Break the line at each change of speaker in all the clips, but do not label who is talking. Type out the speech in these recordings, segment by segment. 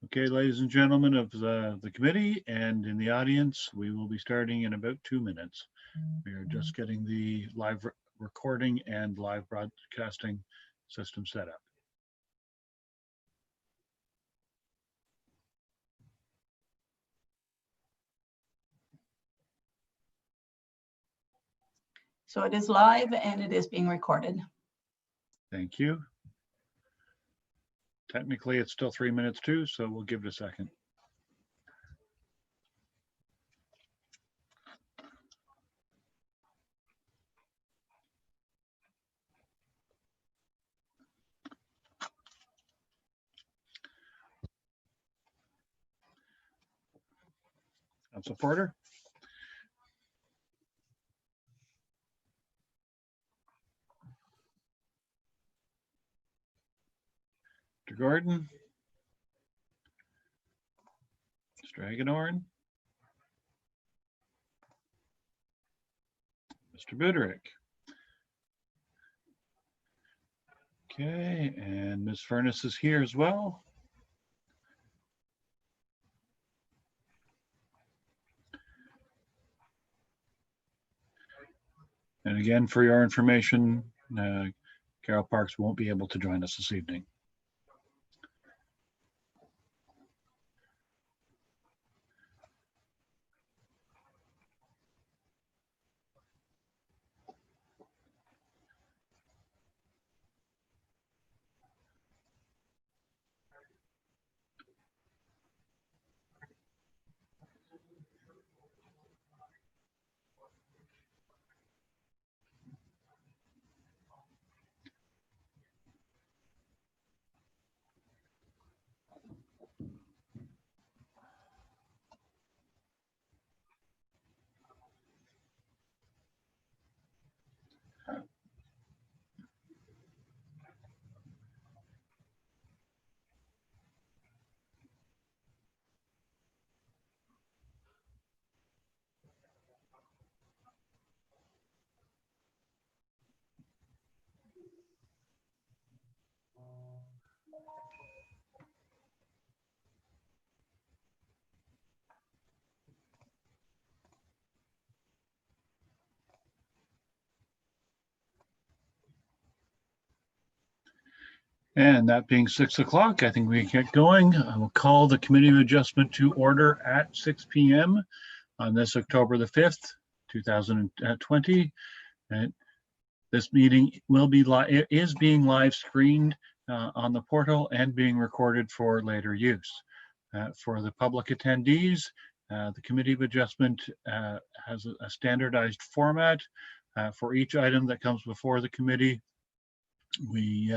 Okay, ladies and gentlemen of the committee and in the audience, we will be starting in about 2 minutes. We are just getting the live recording and live broadcasting system set up.
So it is live and it is being recorded.
Thank you. Technically, it's still 3 minutes too, so we'll give it a second. Councilor Porter. Mr. Gordon. Mr. Hagedorn. Mr. Buderick. Okay, and Ms. Furness is here as well. And again, for your information, Carol Parks won't be able to join us this evening. And that being 6 o'clock, I think we can get going. I will call the Committee of Adjustment to order at 6 p.m. on this October the 5th, 2020. And this meeting is being live screened on the portal and being recorded for later use. For the public attendees, the Committee of Adjustment has a standardized format for each item that comes before the committee. We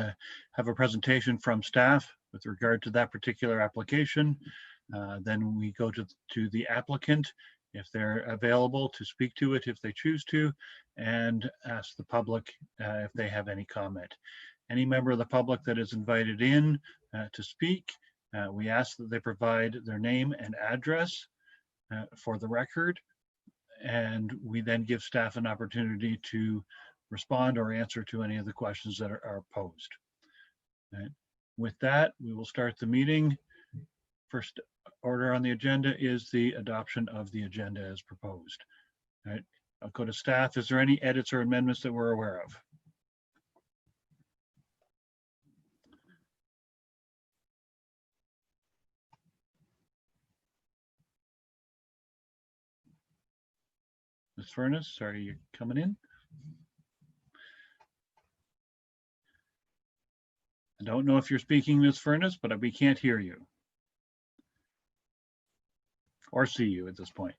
have a presentation from staff with regard to that particular application. Then we go to the applicant if they're available to speak to it if they choose to, and ask the public if they have any comment. Any member of the public that is invited in to speak, we ask that they provide their name and address for the record, and we then give staff an opportunity to respond or answer to any of the questions that are posed. Right. With that, we will start the meeting. First order on the agenda is the adoption of the agenda as proposed. Right. I'll go to staff. Is there any edits or amendments that we're aware of? Ms. Furness, are you coming in? I don't know if you're speaking, Ms. Furness, but we can't hear you or see you at this point.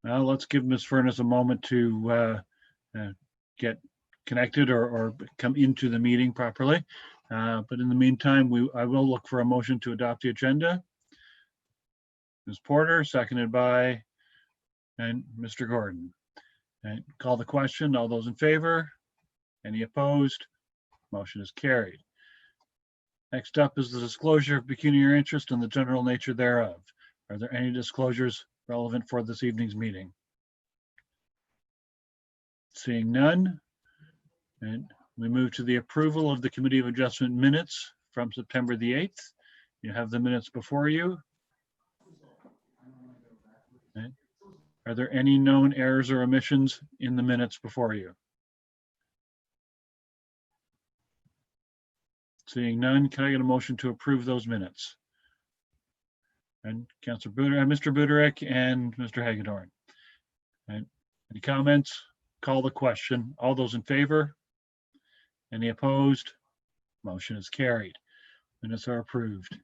Well, let's give Ms. Furness a moment to get connected or come into the meeting properly. But in the meantime, I will look for a motion to adopt the agenda. Ms. Porter, seconded by and Mr. Gordon. And call the question. All those in favor? Any opposed? Motion is carried. Next up is the disclosure of pecuniary interest and the general nature thereof. Are there any disclosures relevant for this evening's meeting? Seeing none, and we move to the approval of the Committee of Adjustment minutes from September the 8th. You have the minutes before you. Okay. Are there any known errors or omissions in the minutes before you? Seeing none, can I get a motion to approve those minutes? And Councillor Mr. Buderick and Mr. Hagedorn. And any comments? Call the question. All those in favor? Any opposed? Motion is carried. Minutes are approved.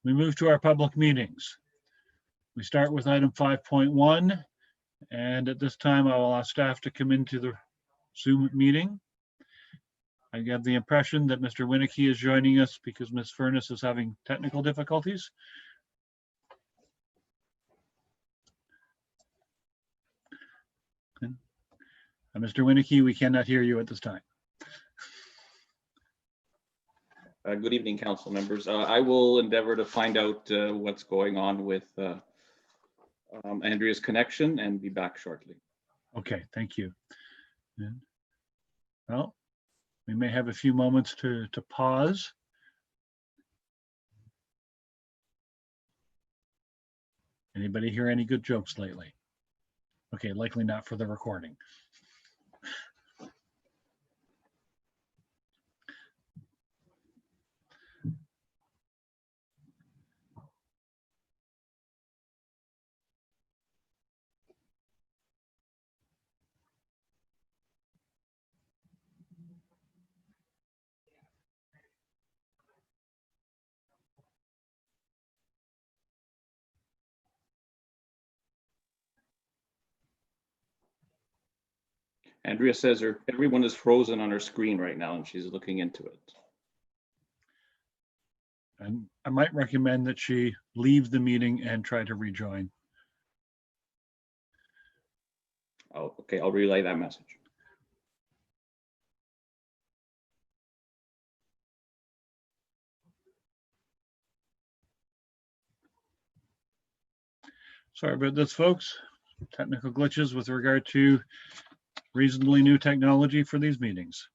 We move to our public meetings. We start with item 5.1, and at this time I will ask staff to come into the Zoom meeting. I have the impression that Mr. Winnicky is joining us because Ms. Furness is having technical difficulties. Mr. Winnicky, we cannot hear you at this time.
Good evening, council members. I will endeavor to find out what's going on with Andrea's connection and be back shortly.
Okay, thank you. And, well, we may have a few moments to pause. Anybody hear any good jokes lately? Okay, likely not for the recording.
Andrea says everyone is frozen on her screen right now and she's looking into it.
And I might recommend that she leave the meeting and try to rejoin.
Oh, okay, I'll relay that message.
Sorry about this, folks. Technical glitches with regard to reasonably new technology for these meetings.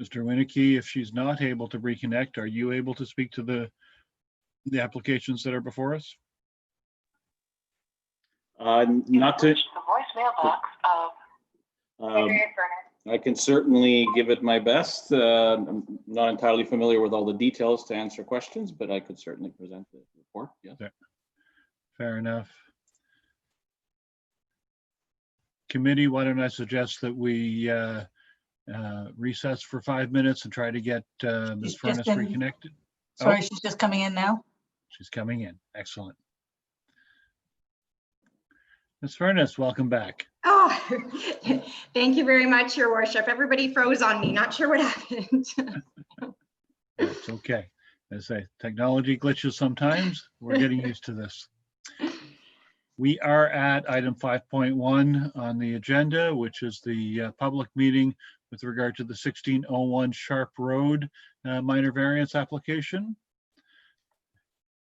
Mr. Winnicky, if she's not able to reconnect, are you able to speak to the applications that are before us?
Not to.
The voicemail box of Andrea Furness.
I can certainly give it my best. I'm not entirely familiar with all the details to answer questions, but I could certainly present the report. Yes.
Fair enough. Committee, why don't I suggest that we recess for 5 minutes and try to get Ms.
She's
Furness
just in.
reconnected?
Sorry,
Oh.
she's just coming in now.
She's coming in. Excellent. Ms. Furness, welcome back.
Oh, thank you very much, Your Worship. Everybody froze on me. Not sure what happened.
It's okay. As I say, technology glitches sometimes. We're getting used to this. We are at item 5.1 on the agenda, which is the public meeting with regard to the 1601 Sharp Road minor variance application.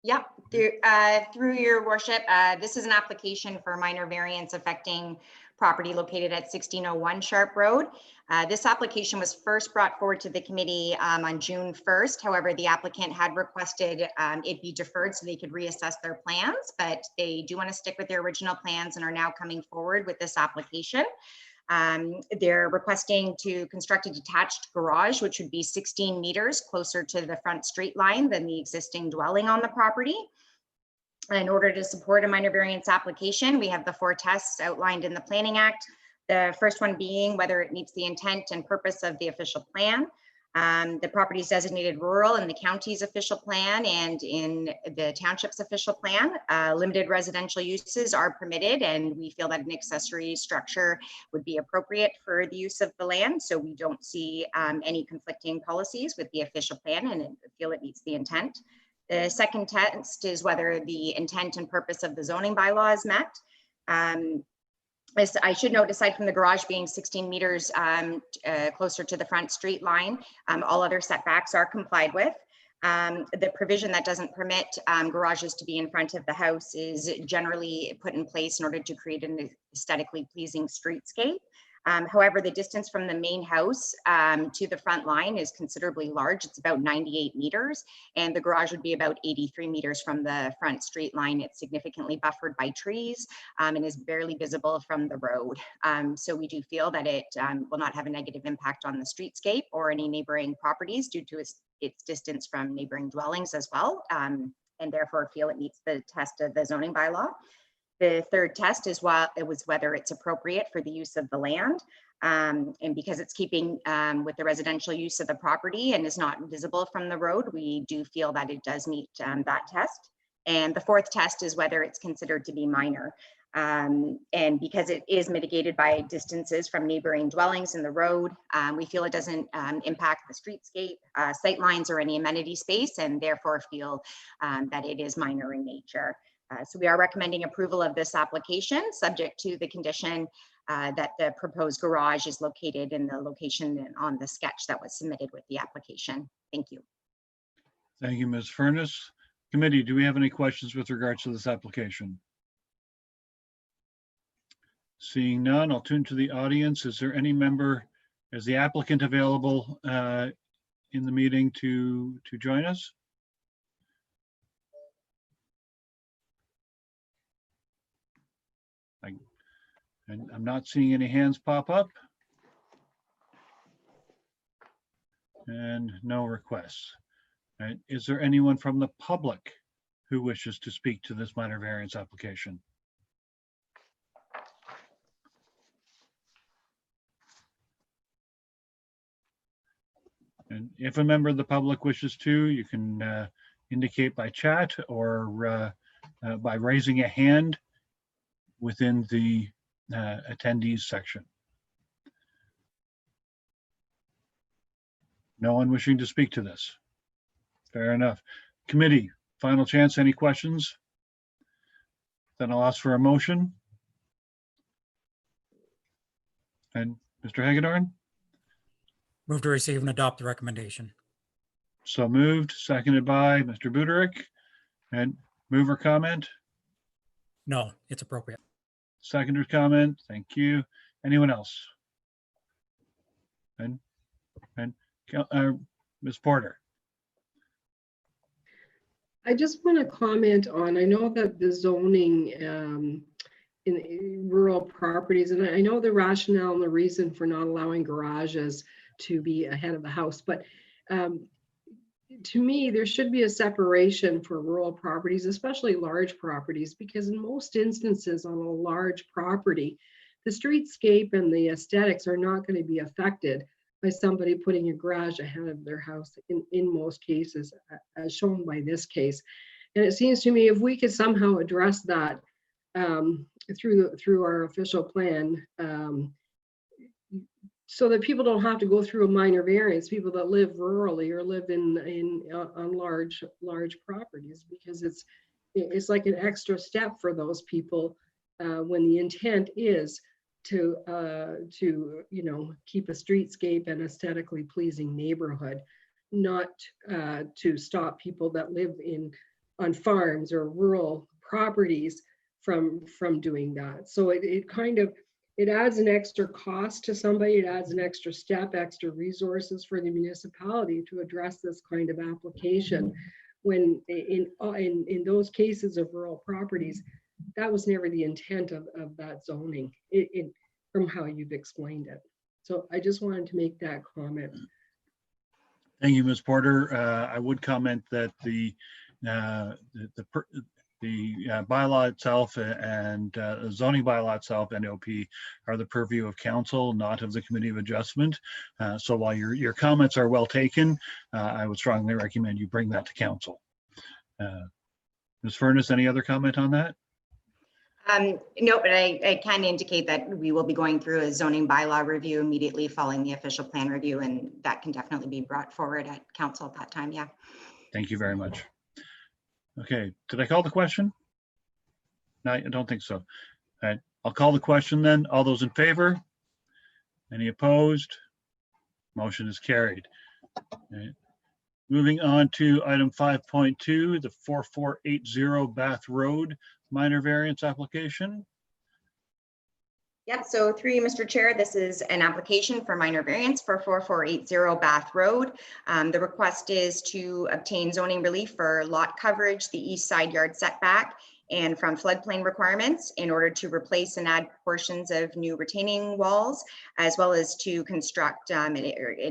Yep, through your worship, this is an application for minor variance affecting property located at 1601 Sharp Road. This application was first brought forward to the committee on June 1st. However, the applicant had requested it be deferred so they could reassess their plans, but they do want to stick with their original plans and are now coming forward with this application. They're requesting to construct a detached garage, which would be 16 meters closer to the front street line than the existing dwelling on the property. In order to support a minor variance application, we have the 4 tests outlined in the Planning Act. The first one being whether it meets the intent and purpose of the official plan. The property is designated rural in the county's official plan and in the township's official plan. Limited residential uses are permitted, and we feel that an accessory structure would be appropriate for the use of the land. So we don't see any conflicting policies with the official plan and feel it meets the intent. The second test is whether the intent and purpose of the zoning bylaw is met. As I should note, aside from the garage being 16 meters closer to the front street line, all other setbacks are complied with. The provision that doesn't permit garages to be in front of the house is generally put in place in order to create an aesthetically pleasing streetscape. However, the distance from the main house to the front line is considerably large. It's about 98 meters, and the garage would be about 83 meters from the front street line. It's significantly buffered by trees and is barely visible from the road. So we do feel that it will not have a negative impact on the streetscape or any neighboring properties due to its distance from neighboring dwellings as well, and therefore feel it meets the test of the zoning bylaw. The third test is whether it's appropriate for the use of the land. And because it's keeping with the residential use of the property and is not visible from the road, we do feel that it does meet that test. And the fourth test is whether it's considered to be minor. And because it is mitigated by distances from neighboring dwellings in the road, we feel it doesn't impact the streetscape, sight lines, or any amenity space, and therefore feel that it is minor in nature. So we are recommending approval of this application, subject to the condition that the proposed garage is located in the location on the sketch that was submitted with the application. Thank you.
Thank you, Ms. Furness. Committee, do we have any questions with regards to this application? Seeing none, I'll turn to the audience. Is there any member, is the applicant available in the meeting to join us? And I'm not seeing any hands pop up. And no requests. Right. Is there anyone from the public who wishes to speak to this minor variance application? And if a member of the public wishes to, you can indicate by chat or by raising a hand within the attendees section. No one wishing to speak to this. Fair enough. Committee, final chance, any questions? Then I'll ask for a motion. And Mr. Hagedorn?
Move to receive and adopt the recommendation.
So moved, seconded by Mr. Buderick. And mover comment?
No, it's appropriate.
Seconder comment, thank you. Anyone else? And Ms. Porter.
I just want to comment on, I know that the zoning in rural properties, and I know the rationale and the reason for not allowing garages to be ahead of the house, but to me, there should be a separation for rural properties, especially large properties, because in most instances on a large property, the streetscape and the aesthetics are not going to be affected by somebody putting a garage ahead of their house in most cases, as shown by this case. And it seems to me if we could somehow address that through our official plan, so that people don't have to go through a minor variance, people that live rurally or live on large properties, because it's like an extra step for those people when the intent is to keep a streetscape and aesthetically pleasing neighborhood, not to stop people that live in on farms or rural properties from doing that. So it kind of, it adds an extra cost to somebody. It adds an extra step, extra resources for the municipality to address this kind of application. When in those cases of rural properties, that was never the intent of that zoning, from how you've explained it. So I just wanted to make that comment.
Thank you, Ms. Porter. I would comment that the bylaw itself and zoning bylaw itself, NOP, are the purview of council, not of the Committee of Adjustment. So while your comments are well taken, I would strongly recommend you bring that to council. Ms. Furness, any other comment on that?
No, but I can indicate that we will be going through a zoning bylaw review immediately following the official plan review, and that can definitely be brought forward at council at that time. Yeah.
Thank you very much. Okay, did I call the question? No, I don't think so. All right, I'll call the question then. All those in favor? Any opposed? Motion is carried. All right. Moving on to item 5.2, the 4480 Bath Road minor variance application.
Yep, so through you, Mr. Chair, this is an application for minor variance for 4480 Bath Road. The request is to obtain zoning relief for lot coverage, the east side yard setback, and from floodplain requirements in order to replace and add portions of new retaining walls, as well as to construct and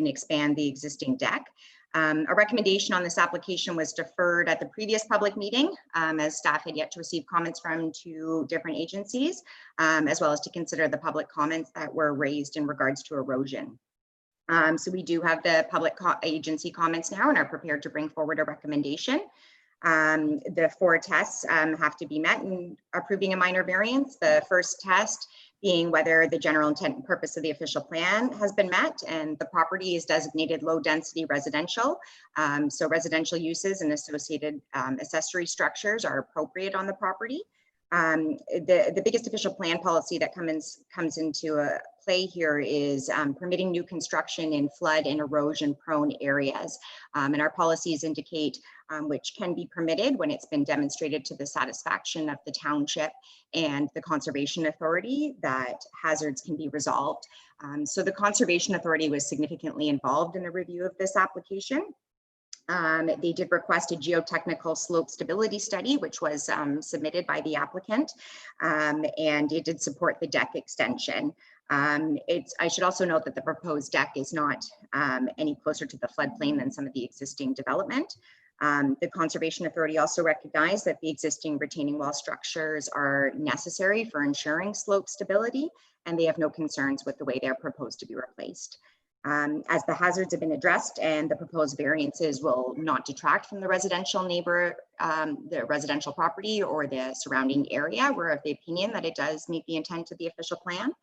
expand the existing deck. A recommendation on this application was deferred at the previous public meeting, as staff had yet to receive comments from two different agencies, as well as to consider the public comments that were raised in regards to erosion. So we do have the public agency comments now and are prepared to bring forward a recommendation. The four tests have to be met in approving a minor variance. The first test being whether the general intent and purpose of the official plan has been met and the property is designated low density residential. So residential uses and associated accessory structures are appropriate on the property. The biggest official plan policy that comes into play here is permitting new construction in flood and erosion prone areas. And our policies indicate which can be permitted when it's been demonstrated to the satisfaction of the township and the Conservation Authority that hazards can be resolved. So the Conservation Authority was significantly involved in the review of this application. They did request a geotechnical slope stability study, which was submitted by the applicant, and it did support the deck extension. I should also note that the proposed deck is not any closer to the floodplain than some of the existing development. The Conservation Authority also recognized that the existing retaining wall structures are necessary for ensuring slope stability, and they have no concerns with the way they're proposed to be replaced. As the hazards have been addressed and the proposed variances will not detract from the residential the residential property or the surrounding area, we're of the opinion that it does meet the intent of the official plan.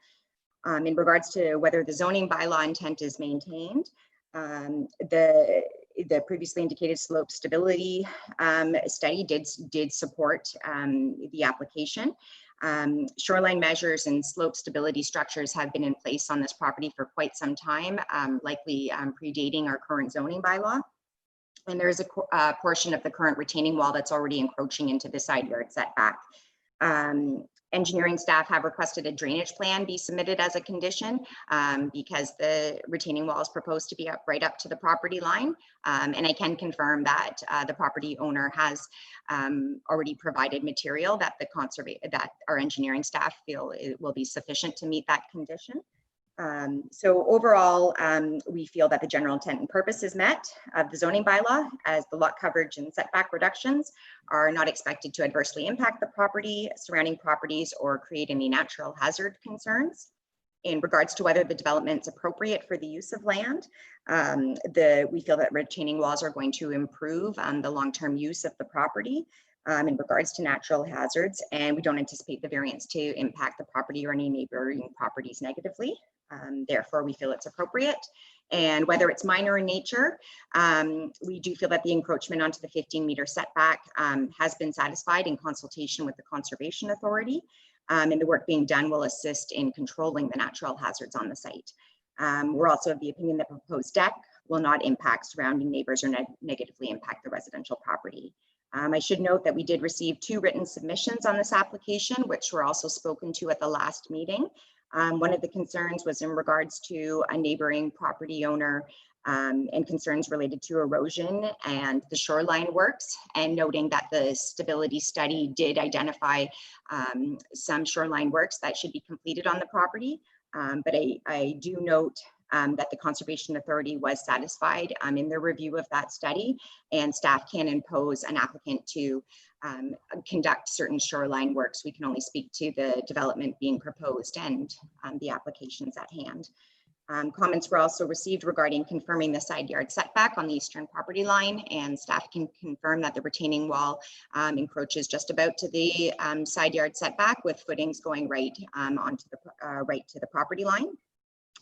In regards to whether the zoning bylaw intent is maintained, the previously indicated slope stability study did support the application. Shoreline measures and slope stability structures have been in place on this property for quite some time, likely predating our current zoning bylaw. And there is a portion of the current retaining wall that's already encroaching into the side yard setback. Engineering staff have requested a drainage plan be submitted as a condition because the retaining wall is proposed to be right up to the property line. And I can confirm that the property owner has already provided material that that our engineering staff feel it will be sufficient to meet that condition. So overall, we feel that the general intent and purpose is met of the zoning bylaw, as the lot coverage and setback reductions are not expected to adversely impact the property, surrounding properties, or create any natural hazard concerns. In regards to whether the development is appropriate for the use of land, we feel that retaining walls are going to improve the long-term use of the property in regards to natural hazards, and we don't anticipate the variance to impact the property or any neighboring properties negatively. Therefore, we feel it's appropriate. And whether it's minor in nature, we do feel that the encroachment onto the 15-meter setback has been satisfied in consultation with the Conservation Authority, and the work being done will assist in controlling the natural hazards on the site. We're also of the opinion that the proposed deck will not impact surrounding neighbors or negatively impact the residential property. I should note that we did receive 2 written submissions on this application, which were also spoken to at the last meeting. One of the concerns was in regards to a neighboring property owner and concerns related to erosion and the shoreline works, and noting that the stability study did identify some shoreline works that should be completed on the property. But I do note that the Conservation Authority was satisfied in their review of that study, and staff can impose an applicant to conduct certain shoreline works. We can only speak to the development being proposed and the applications at hand. Comments were also received regarding confirming the side yard setback on the eastern property line, and staff can confirm that the retaining wall encroaches just about to the side yard setback, with footings going right onto the right to the property line.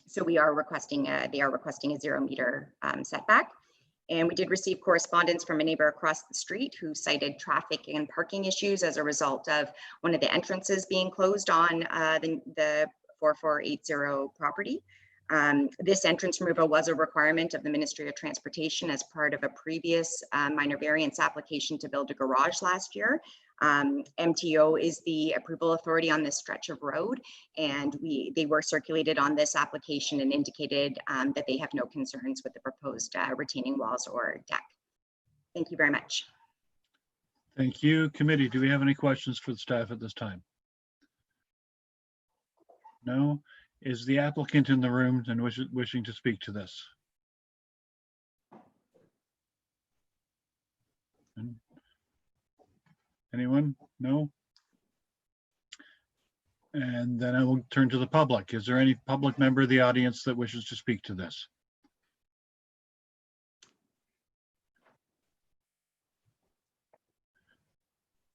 So they are requesting a 0 meter setback. And we did receive correspondence from a neighbor across the street who cited traffic and parking issues as a result of one of the entrances being closed on the 4480 property. This entrance removal was a requirement of the Ministry of Transportation as part of a previous minor variance application to build a garage last year. MTO is the approval authority on this stretch of road, and they were circulated on this application and indicated that they have no concerns with the proposed retaining walls or deck. Thank you very much.
Thank you. Committee, do we have any questions for the staff at this time? No? Is the applicant in the room and wishing to speak to this? Anyone? No? And then I will turn to the public. Is there any public member of the audience that wishes to speak to this?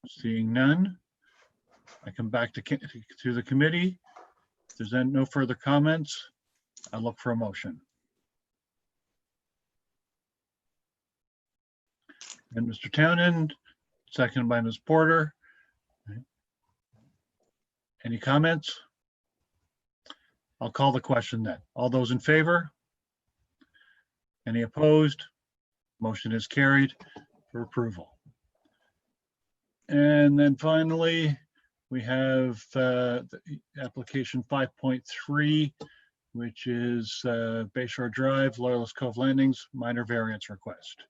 Seeing none, I come back to the committee. If there's then no further comments, I look for a motion. And Mr. Townend, seconded by Ms. Porter. Any comments? I'll call the question then. All those in favor? Any opposed? Motion is carried for approval. And then finally, we have the application 5.3, which is Bayshore Drive, Loyalist Cove Landings, minor variance request.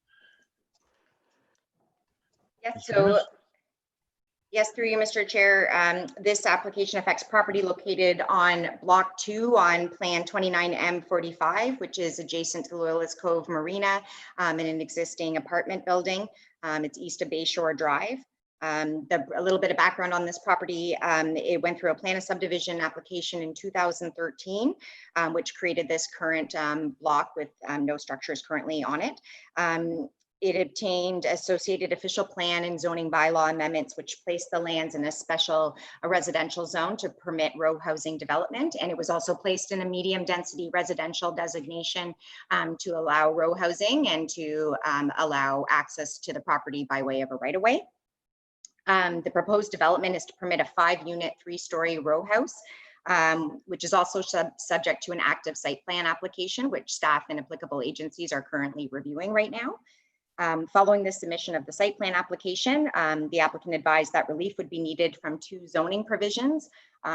Yes, so yes, through you, Mr. Chair. This application affects property located on Block 2 on Plan 29M45, which is adjacent to Loyalist Cove Marina in an existing apartment building. It's east of Bayshore Drive. A little bit of background on this property, it went through a plan of subdivision application in 2013, which created this current block with no structures currently on it. It obtained associated official plan and zoning bylaw amendments, which placed the lands in a residential zone to permit row housing development. And it was also placed in a medium density residential designation to allow row housing and to allow access to the property by way of a right of way. The proposed development is to permit a 5-unit, 3-story row house, which is also subject to an active site plan application, which staff and applicable agencies are currently reviewing right now. Following the submission of the site plan application, the applicant advised that relief would be needed from 2 zoning provisions,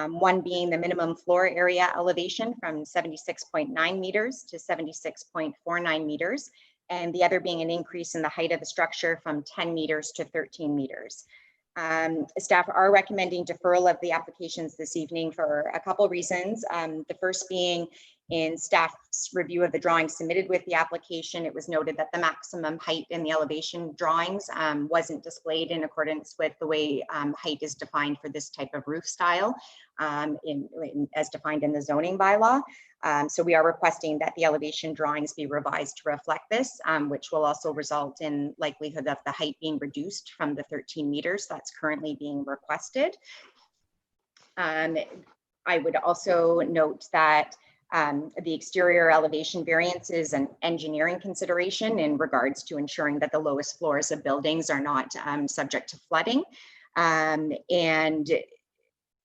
one being the minimum floor area elevation from 76.9 meters to 76.49 meters, and the other being an increase in the height of the structure from 10 meters to 13 meters. Staff are recommending deferral of the applications this evening for a couple reasons. The first being in staff's review of the drawings submitted with the application, it was noted that the maximum height in the elevation drawings wasn't displayed in accordance with the way height is defined for this type of roof style as defined in the zoning bylaw. So we are requesting that the elevation drawings be revised to reflect this, which will also result in likelihood of the height being reduced from the 13 meters that's currently being requested. I would also note that the exterior elevation variance is an engineering consideration in regards to ensuring that the lowest floors of buildings are not subject to flooding. And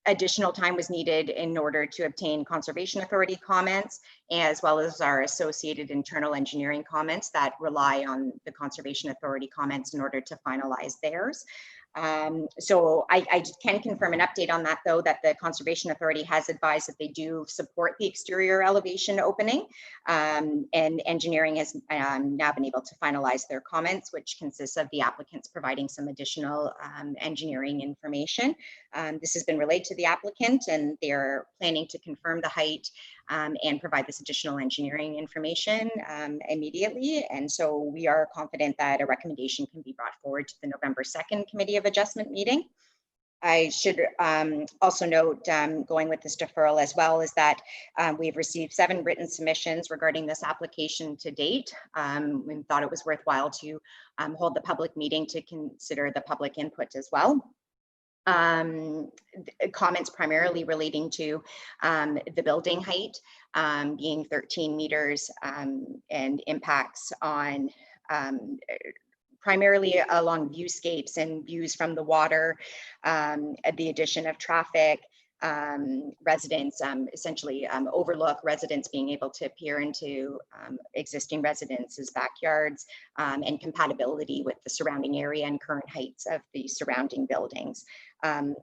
additional time was needed in order to obtain Conservation Authority comments, as well as our associated internal engineering comments that rely on the Conservation Authority comments in order to finalize theirs. So I can confirm an update on that, though, that the Conservation Authority has advised that they do support the exterior elevation opening, and engineering has now been able to finalize their comments, which consists of the applicants providing some additional engineering information. This has been relayed to the applicant, and they're planning to confirm the height and provide this additional engineering information immediately. And so we are confident that a recommendation can be brought forward to the November 2nd Committee of Adjustment meeting. I should also note, going with this deferral as well, is that we've received 7 written submissions regarding this application to date. We thought it was worthwhile to hold the public meeting to consider the public input as well. Comments primarily relating to the building height being 13 meters and impacts on primarily along viewscapes and views from the water, the addition of traffic, residents essentially overlook residents being able to peer into existing residences' backyards, and compatibility with the surrounding area and current heights of the surrounding buildings. The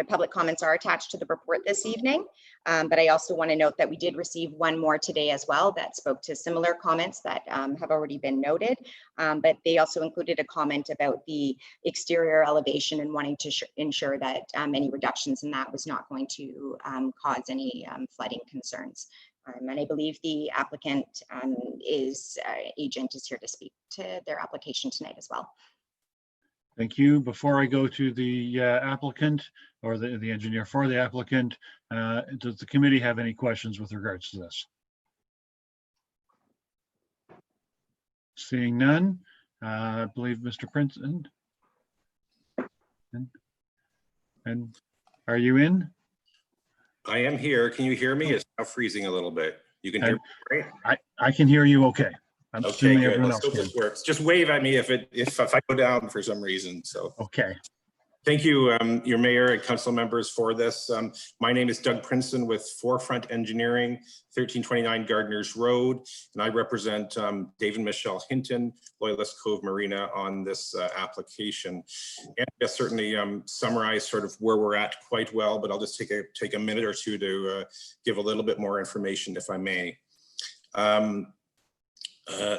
public comments are attached to the report this evening, but I also want to note that we did receive one more today as well that spoke to similar comments that have already been noted, but they also included a comment about the exterior elevation and wanting to ensure that any reductions in that was not going to cause any flooding concerns. And I believe the applicant agent is here to speak to their application tonight as well.
Thank you. Before I go to the applicant or the engineer for the applicant, does the committee have any questions with regards to this? Seeing none, I believe Mr. Princeton. And are you in?
I am here. Can you hear me? It's now freezing a little bit. You can hear me, right?
I can hear you okay. I'm
Okay,
assuming
good.
everyone
Let's
else
hope
can.
this works. Just wave at me if I go down for some reason. So
Okay.
thank you, your mayor and council members for this. My name is Doug Princeton with Forefront Engineering, 1329 Gardeners Road, and I represent Dave and Michelle Hinton, Loyalist Cove Marina on this application. And I guess certainly summarize sort of where we're at quite well, but I'll just take a minute or two to give a little bit more information if I may.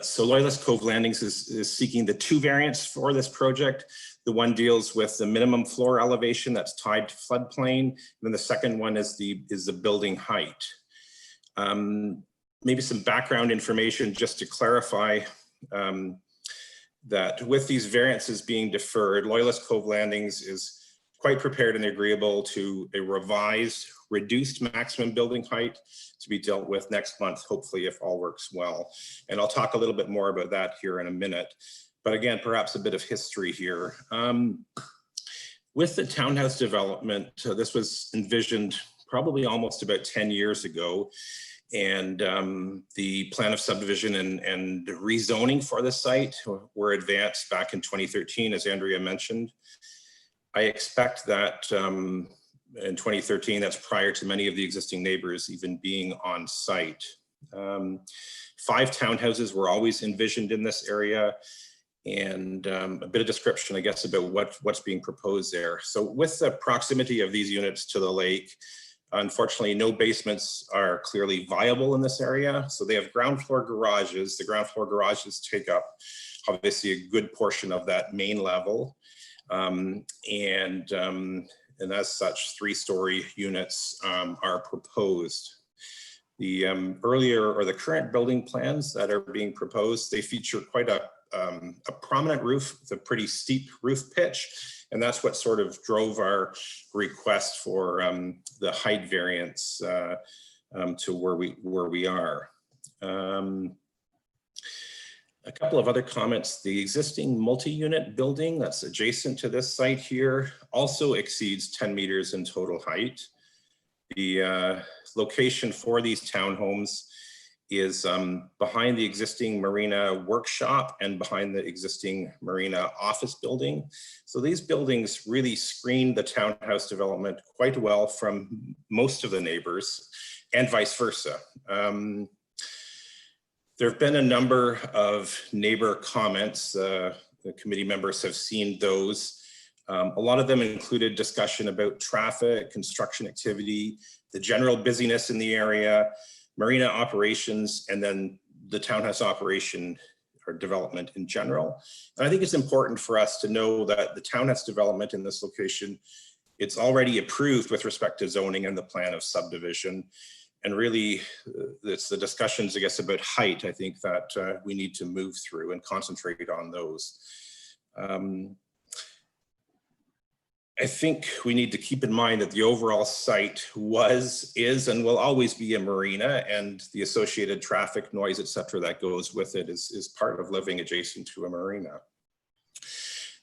So Loyalist Cove Landings is seeking the 2 variants for this project. The one deals with the minimum floor elevation that's tied to floodplain. And then the second one is the building height. Maybe some background information just to clarify that with these variances being deferred, Loyalist Cove Landings is quite prepared and agreeable to a revised, reduced maximum building height to be dealt with next month, hopefully, if all works well. And I'll talk a little bit more about that here in a minute. But again, perhaps a bit of history here. With the townhouse development, this was envisioned probably almost about 10 years ago. And the plan of subdivision and rezoning for the site were advanced back in 2013, as Andrea mentioned. I expect that in 2013, that's prior to many of the existing neighbors even being on site. 5 townhouses were always envisioned in this area, and a bit of description, I guess, about what's being proposed there. So with the proximity of these units to the lake, unfortunately, no basements are clearly viable in this area. So they have ground floor garages. The ground floor garages take up obviously a good portion of that main level. And as such, 3-story units are proposed. The earlier or the current building plans that are being proposed, they feature quite a prominent roof with a pretty steep roof pitch. And that's what sort of drove our request for the height variance to where we are. A couple of other comments. The existing multi-unit building that's adjacent to this site here also exceeds 10 meters in total height. The location for these townhomes is behind the existing marina workshop and behind the existing marina office building. So these buildings really screen the townhouse development quite well from most of the neighbors and vice versa. There have been a number of neighbor comments. The committee members have seen those. A lot of them included discussion about traffic, construction activity, the general busyness in the area, marina operations, and then the townhouse operation or development in general. And I think it's important for us to know that the townhouse development in this location, it's already approved with respect to zoning and the plan of subdivision. And really, it's the discussions, I guess, about height, I think that we need to move through and concentrate on those. I think we need to keep in mind that the overall site was, is, and will always be a marina, and the associated traffic, noise, et cetera, that goes with it is part of living adjacent to a marina.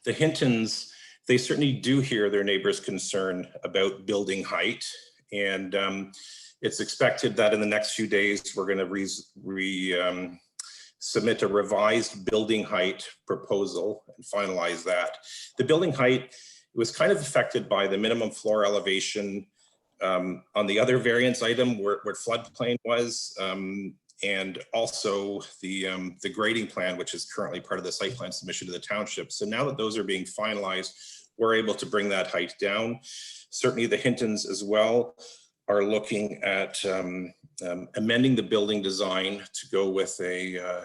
The Hintons, they certainly do hear their neighbors' concern about building height, and it's expected that in the next few days, we're going to submit a revised building height proposal and finalize that. The building height, it was kind of affected by the minimum floor elevation on the other variance item where floodplain was, and also the grading plan, which is currently part of the site plan submission to the township. So now that those are being finalized, we're able to bring that height down. Certainly the Hintons as well are looking at amending the building design to go with a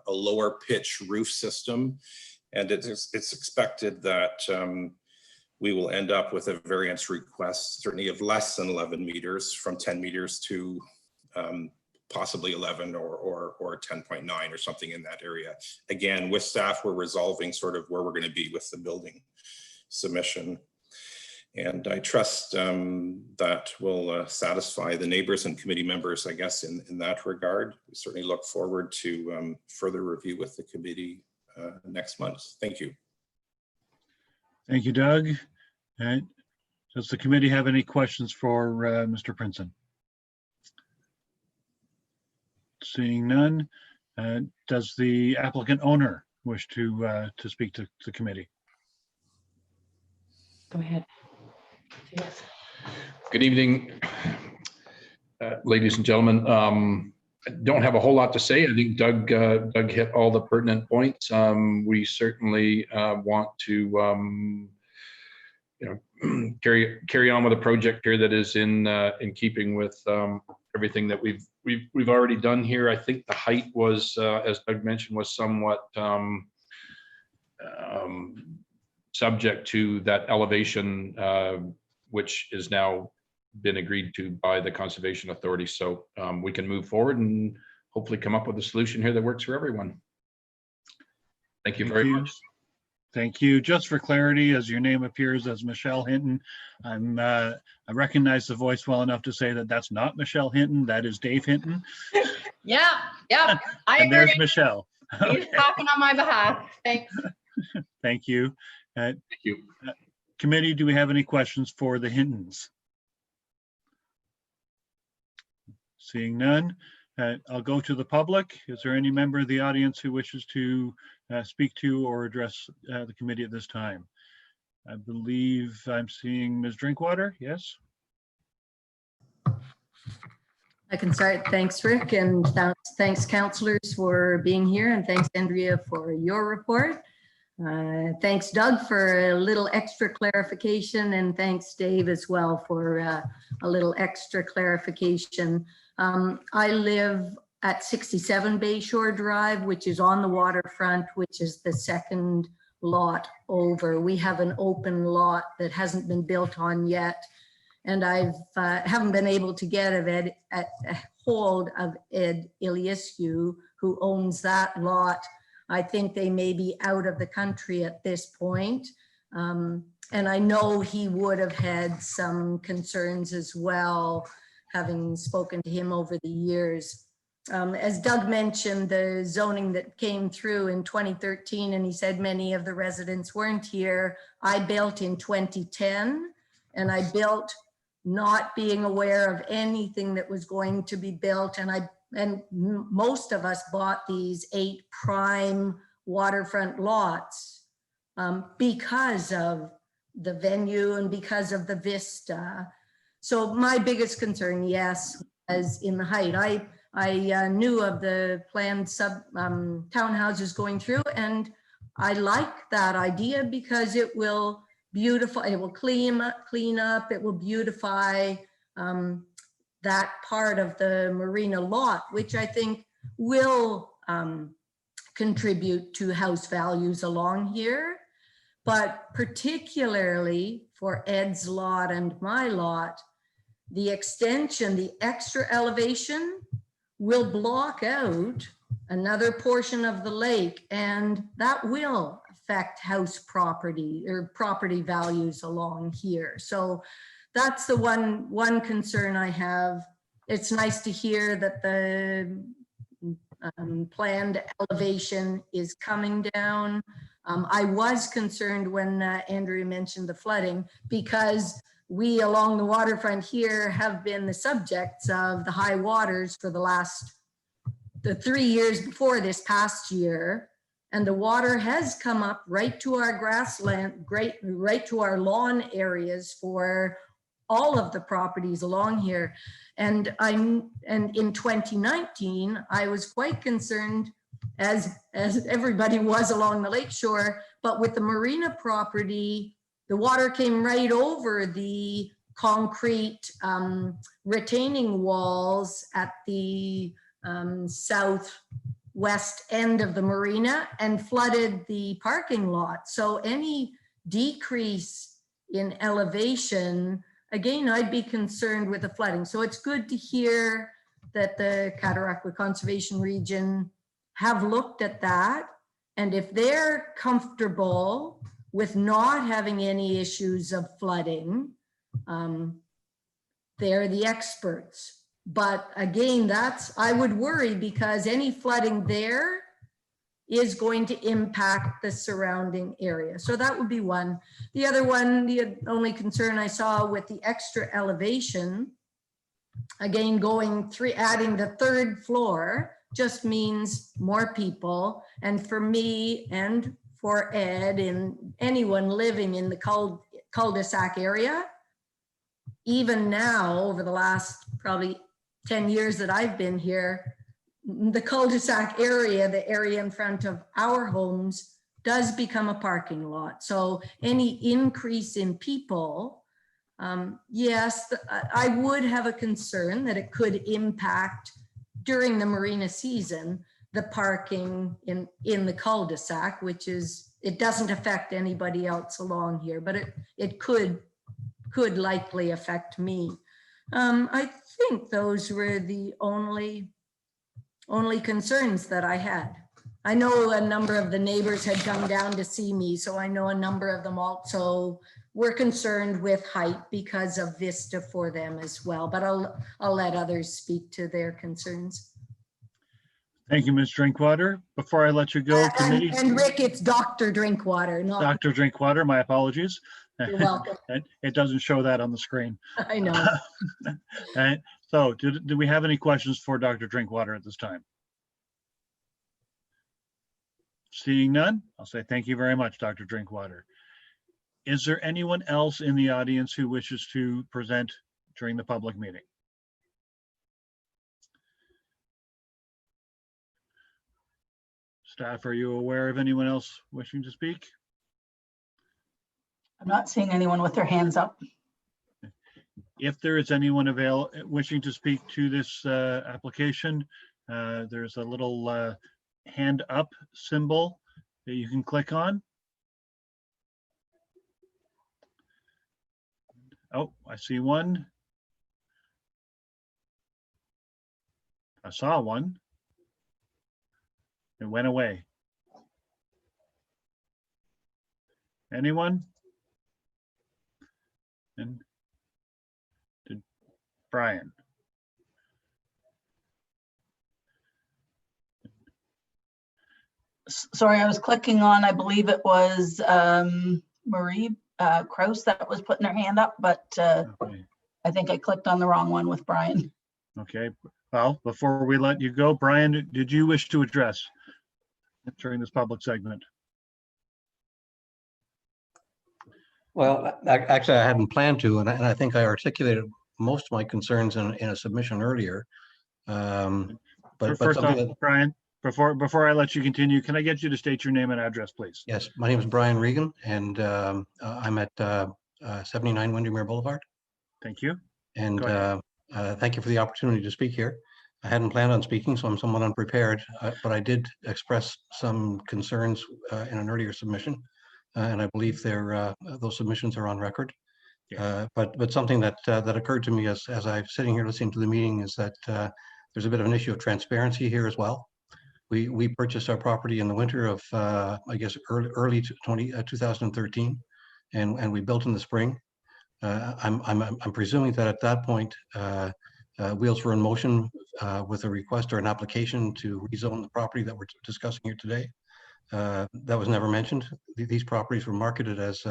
lower pitch roof system. And it's expected that we will end up with a variance request, certainly of less than 11 meters, from 10 meters to possibly 11 or 10.9 or something in that area. Again, with staff, we're resolving sort of where we're going to be with the building submission. And I trust that will satisfy the neighbors and committee members, I guess, in that regard. We certainly look forward to further review with the committee next month. Thank you.
Thank you, Doug. And does the committee have any questions for Mr. Prinson? Seeing none, does the applicant owner wish to speak to the committee?
Go ahead. Yes.
Good evening, ladies and gentlemen. I don't have a whole lot to say. I think Doug hit all the pertinent points. We certainly want to carry on with a project here that is in keeping with everything that we've already done here. I think the height was, as Doug mentioned, was somewhat subject to that elevation, which is now been agreed to by the Conservation Authority. So we can move forward and hopefully come up with a solution here that works for everyone. Thank you very much.
Thank you. Just for clarity, as your name appears as Michelle Hinton, I recognize the voice well enough to say that that's not Michelle Hinton. That is Dave Hinton.
Yeah. I
And
agree.
there's Michelle.
He's talking on my behalf. Thanks.
Thank you.
Thank you.
Committee, do we have any questions for the Hintons? Seeing none, I'll go to the public. Is there any member of the audience who wishes to speak to or address the committee at this time? I believe I'm seeing Ms. Drinkwater. Yes.
I can start. Thanks, Rick, and thanks, councillors, for being here, and thanks, Andrea, for your report. Thanks, Doug, for a little extra clarification, and thanks, Dave, as well, for a little extra clarification. I live at 67 Bayshore Drive, which is on the waterfront, which is the second lot over. We have an open lot that hasn't been built on yet, and I haven't been able to get a hold of Ed Iliescu, who owns that lot. I think they may be out of the country at this point. And I know he would have had some concerns as well, having spoken to him over the years. As Doug mentioned, the zoning that came through in 2013, and he said many of the residents weren't here. I built in 2010, and I built not being aware of anything that was going to be built. And I and most of us bought these 8 prime waterfront lots because of the venue and because of the vista. So my biggest concern, yes, was in the height. I knew of the planned townhouses going through, and I like that idea because it will beautify, it will clean up, it will beautify that part of the marina lot, which I think will contribute to house values along here. But particularly for Ed's lot and my lot, the extension, the extra elevation will block out another portion of the lake, and that will affect house property or property values along here. So that's the one concern I have. It's nice to hear that the planned elevation is coming down. I was concerned when Andrea mentioned the flooding, because we along the waterfront here have been the subjects of the high waters for the 3 years before this past year. And the water has come up right to our grassland, right to our lawn areas for all of the properties along here. And in 2019, I was quite concerned, as everybody was along the lakeshore, but with the marina property, the water came right over the concrete retaining walls at the southwest end of the marina and flooded the parking lot. So any decrease in elevation, again, I'd be concerned with the flooding. So it's good to hear that the Cataraqui Conservation Region have looked at that. And if they're comfortable with not having any issues of flooding, they're the experts. But again, I would worry, because any flooding there is going to impact the surrounding area. So that would be one. The other one, the only concern I saw with the extra elevation, again, adding the 3rd floor just means more people. And for me and for Ed and anyone living in the cul-de-sac area, even now over the last probably 10 years that I've been here, the cul-de-sac area, the area in front of our homes, does become a parking lot. So any increase in people, yes, I would have a concern that it could impact during the marina season, the parking in the cul-de-sac, which is, it doesn't affect anybody else along here, but it could likely affect me. I think those were the only concerns that I had. I know a number of the neighbors had come down to see me, so I know a number of them also were concerned with height because of vista for them as well, but I'll let others speak to their concerns.
Thank you, Ms. Drinkwater. Before I let you go, committee.
And Rick, it's Dr. Drinkwater, not
Dr. Drinkwater, my apologies.
You're welcome.
It doesn't show that on the screen.
I know.
And so do we have any questions for Dr. Drinkwater at this time? Seeing none, I'll say thank you very much, Dr. Drinkwater. Is there anyone else in the audience who wishes to present during the public meeting? Staff, are you aware of anyone else wishing to speak?
I'm not seeing anyone with their hands up.
If there is anyone wishing to speak to this application, there's a little hand up symbol that you can click on. Oh, I see one. I saw one. It went away. Anyone? And did Brian?
Sorry, I was clicking on, I believe it was Marie Kraus that was putting her hand up, but
Okay.
I think I clicked on the wrong one with Brian.
Okay, Well, before we let you go, Brian, did you wish to address during this public segment?
Well, actually, I hadn't planned to, and I think I articulated most of my concerns in a submission earlier. But
First
something
off,
that,
Brian, before I let you continue, can I get you to state your name and address, please?
yes, my name is Brian Regan, and I'm at 79 Windermere Boulevard.
Thank you.
And
Go
thank you for the opportunity to speak here. I hadn't planned on speaking, so I'm somewhat unprepared, but I did express some concerns in an earlier submission, and I believe those submissions are on record. But something that occurred to me as I'm sitting here listening to the meeting is that there's a bit of an issue of transparency here as well. We purchased our property in the winter of I guess early 2013, and we built in the spring. I'm presuming that at that point wheels were in motion with a request or an application to rezone the property that we're discussing here today. That was never mentioned. These properties were marketed as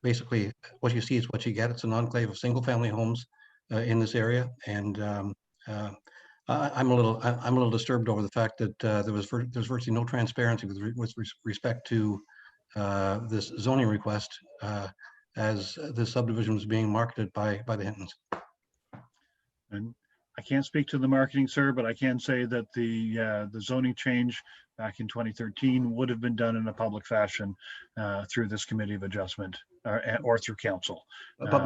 basically what you see is what you get. It's an enclave of single-family homes in this area, and I'm a little disturbed over the fact that there's virtually no transparency with respect to this zoning request as this subdivision was being marketed by the Hintons.
And I can't speak to the marketing, sir, but I can say that the zoning change back in 2013 would have been done in a public fashion through this committee of adjustment or through council.
But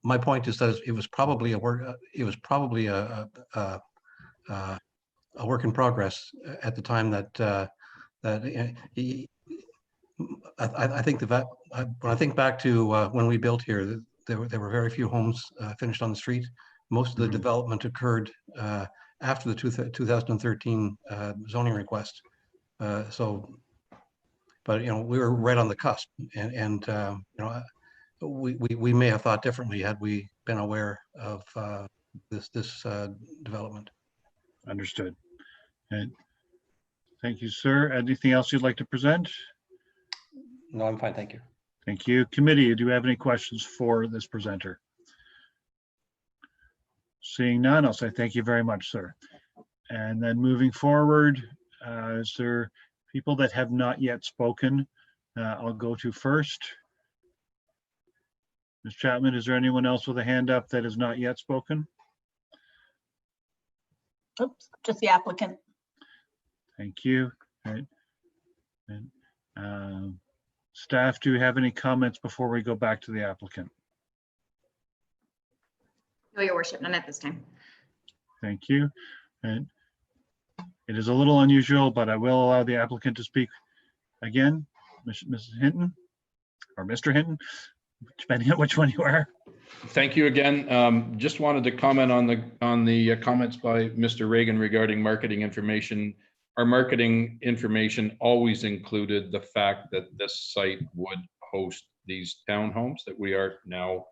my point is that it was probably a work in progress at the time that I think that when I think back to when we built here, there were very few homes finished on the street. Most of the development occurred after the 2013 zoning request. But we were right on the cusp, and we may have thought differently had we been aware of this development.
Understood. And thank you, sir. Anything else you'd like to present?
No, I'm fine, thank you.
Thank you. Committee, do you have any questions for this presenter? Seeing none, I'll say thank you very much, sir. And then moving forward, is there people that have not yet spoken? I'll go to first. Ms. Chapman, is there anyone else with a hand up that has not yet spoken?
Oops, just the applicant.
Thank you. Right. And, staff, do you have any comments before we go back to the applicant?
No, your worship, none at this time.
Thank you. And it is a little unusual, but I will allow the applicant to speak again. Mrs. Hinton or Mr. Hinton, depending on which one you are.
Thank you again. Just wanted to comment on the comments by Mr. Reagan regarding marketing information. Our marketing information always included the fact that this site would host these townhomes that we are now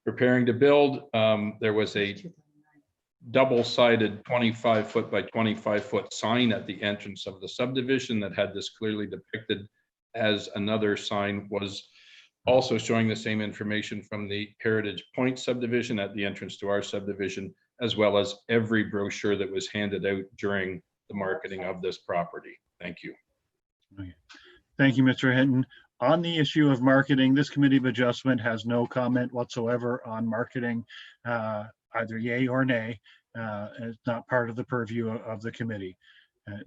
preparing to build. There was a double-sided 25-foot by 25-foot sign at the entrance of the subdivision that had this clearly depicted, as another sign was also showing the same information from the Heritage Point subdivision at the entrance to our subdivision, as well as every brochure that was handed out during the marketing of this property. Thank you.
Thank you, Mr. Hinton. On the issue of marketing, this committee of adjustment has no comment whatsoever on marketing, either yay or nay. It's not part of the purview of the committee.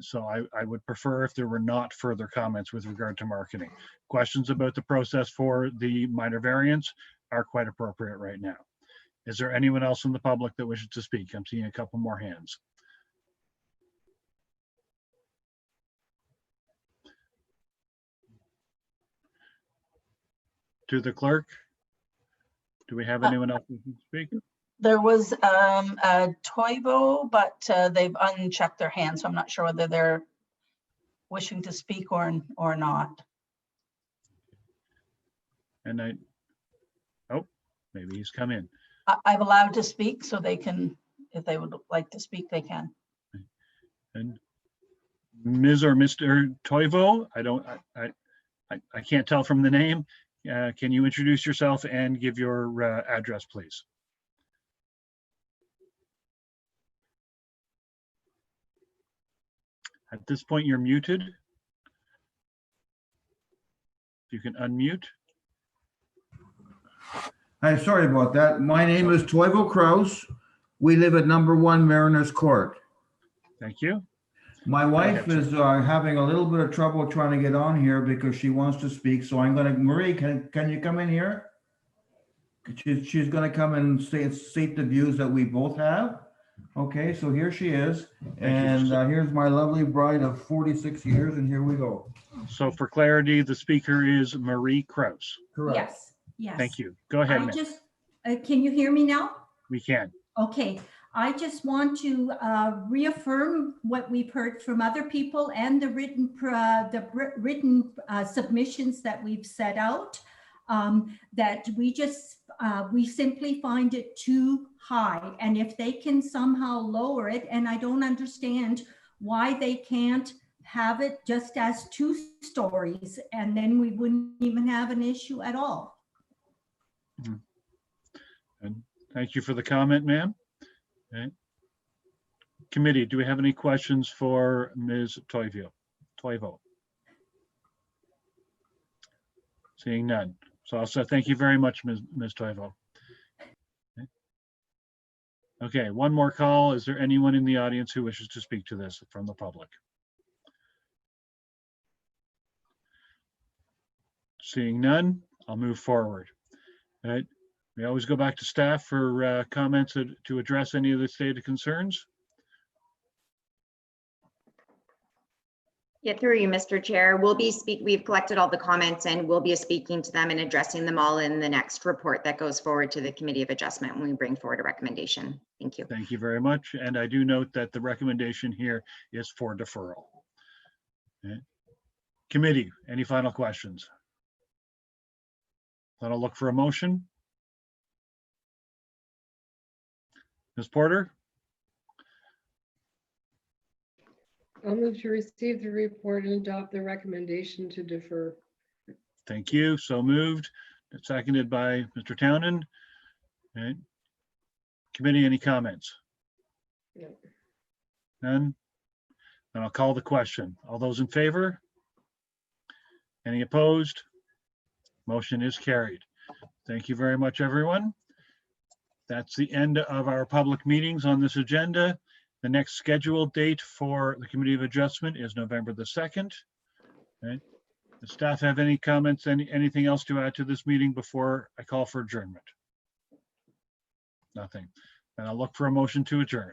So I would prefer if there were not further comments with regard to marketing. Questions about the process for the minor variance are quite appropriate right now. Is there anyone else in the public that wishes to speak? I'm seeing a couple more hands. To the clerk, do we have anyone else who can speak?
There was a Toivo, but they've unchecked their hand, so I'm not sure whether they're wishing to speak or not.
And oh, maybe he's come in.
I've allowed to speak, so they can, if they would like to speak, they can.
And Ms. or Mr. Toivo, I can't tell from the name. Can you introduce yourself and give your address, please? At this point, you're muted. If you can unmute.
Hi, sorry about that. My name is Toivo Kraus. We live at number 1 Mariners Court.
Thank you.
My wife
ahead,
is having a little bit of trouble trying to get on here because she wants to speak. So I'm gonna, Marie, can you come in here? She's gonna come and state the views that we both have. Okay, so here she is. And here's my lovely bride of 46 years, and here we go.
So for clarity, the speaker is Marie Kraus.
Correct.
Yes, yes.
Thank you. Go ahead,
I
ma'am.
just, can you hear me now?
We can.
Okay, I just want to reaffirm what we've heard from other people and the written submissions that we've set out, that we simply find it too high. And if they can somehow lower it, and I don't understand why they can't have it just as 2 stories, and then we wouldn't even have an issue at all.
And thank you for the comment, ma'am. Okay. Committee, do we have any questions for Ms. Toivo? Seeing none. So I'll say thank you very much, Ms. Toivo. Okay, one more call. Is there anyone in the audience who wishes to speak to this from the public? Seeing none, I'll move forward. All right. We always go back to staff for comments to address any of the stated concerns.
Yeah, through you, Mr. Chair. We've collected all the comments and we'll be speaking to them and addressing them all in the next report that goes forward to the Committee of Adjustment when we bring forward a recommendation. Thank you.
Thank you very much. And I do note that the recommendation here is for deferral. Okay. Committee, any final questions? Then I'll look for a motion. Ms. Porter?
I'll move to receive the report and adopt the recommendation to defer.
Thank you. So moved. Seconded by Mr. Townend. Okay. Committee, any comments?
No.
None? And I'll call the question. All those in favor? Any opposed? Motion is carried. Thank you very much, everyone. That's the end of our public meetings on this agenda. The next scheduled date for the Committee of Adjustment is November the 2nd. Okay. Does staff have any comments, anything else to add to this meeting before I call for adjournment? Nothing. Then I'll look for a motion to adjourn.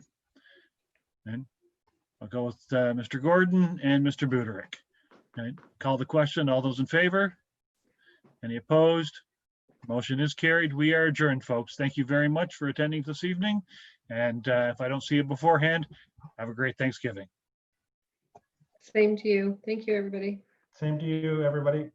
And I'll go with Mr. Gordon and Mr. Buderick. Okay. Call the question. All those in favor? Any opposed? Motion is carried. We are adjourned, folks. Thank you very much for attending this evening. And if I don't see you beforehand, have a great Thanksgiving.
Same to you. Thank you, everybody.
Same to you, everybody.